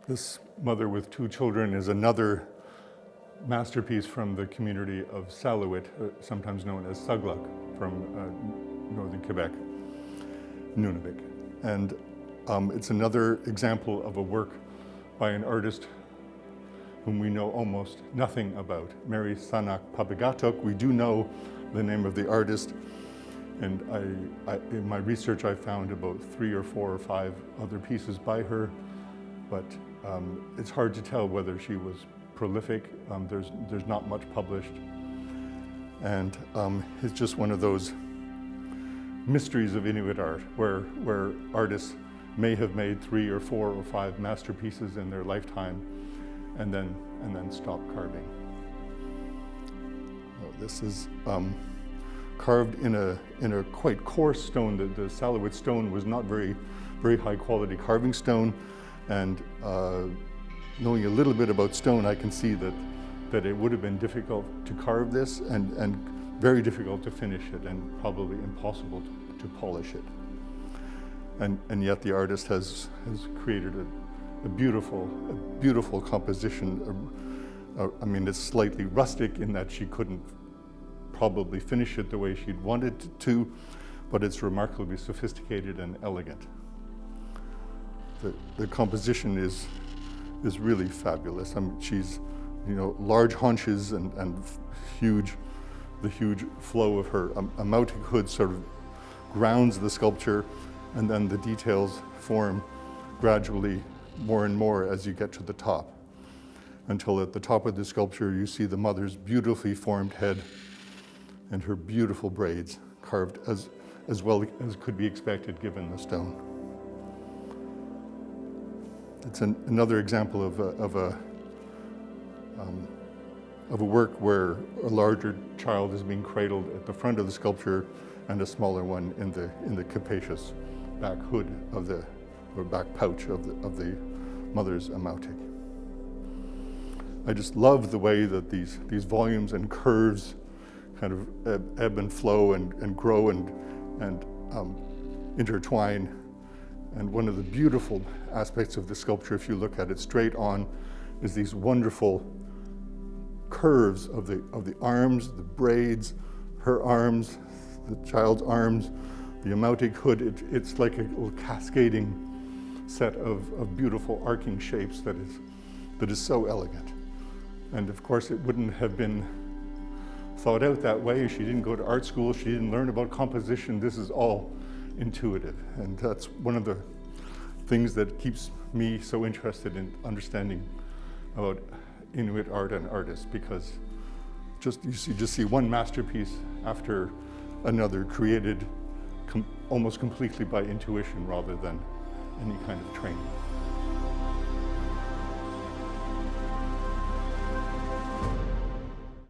This mother with two children is another masterpiece from the community of SALLUIT, sometimes known as SUGLUK, from northern Quebec, Nunavik. And it's another example of a work by an artist whom we know almost nothing about. Mary SANAAQ Papigatook. We do know the name of the artist, and in my research I found about 3 or 4 or 5 other pieces by her, but it's hard to tell whether she was prolific. There's not much published, and it's just one of those mysteries of Inuit art, where artists may have made 3 or 4 or 5 masterpieces in their lifetime, and then stop carving. This is carved in a quite coarse stone. The SALLUIT stone was not very high quality carving stone, and knowing a little bit about stone, I can see that it would have been difficult to carve this, and very difficult to finish it, and probably impossible to polish it. And yet the artist has created a beautiful composition. I mean, it's slightly rustic in that she couldn't probably finish it the way she'd wanted to, but it's remarkably sophisticated and elegant. The composition is really fabulous. I mean, she's, large haunches and the huge flow of her Amautic hood sort of grounds the sculpture, and then the details form gradually more and more as you get to the top, until at the top of the sculpture you see the mother's beautifully formed head and her beautiful braids carved as well as could be expected given the stone. It's another example of a work where a larger child is being cradled at the front of the sculpture and a smaller one in the capacious back hood or back pouch of the mother's Amautic. I just love the way that these volumes and curves kind of ebb and flow and grow and intertwine. And one of the beautiful aspects of the sculpture, if you look at it straight on, is these wonderful curves of the arms, the braids, her arms, the child's arms, the Amautic hood. It's like a little cascading set of beautiful arcing shapes that is so elegant. And of course it wouldn't have been thought out that way. She didn't go to art school, she didn't learn about composition. This is all intuitive, and that's one of the things that keeps me so interested in understanding about Inuit art and artists, because you just see one masterpiece after another created almost completely by intuition rather than any kind of training.